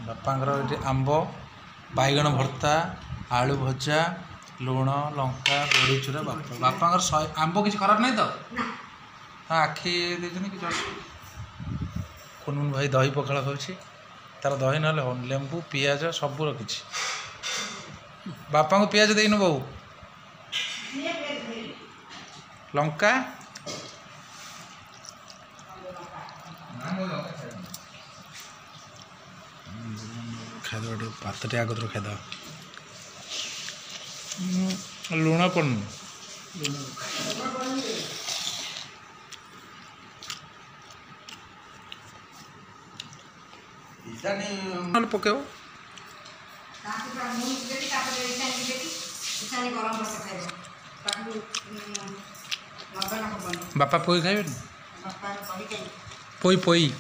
बापांकर ये आंब बैगण भर्ता आलू भजा लुण लंका बड़ी चूरा बापांकर आंब किसी खराब नहीं तो हाँ आखि देनी कि कुनमुन भाई दही पखाड़ खाऊँ तार दही ना लेंबू पियाज सब रखी बापा को पियाज देनु बहु लंका खाद पातटे आगत खाद लुण पड़न पकेव बापा पोई खाइबे पोई पोई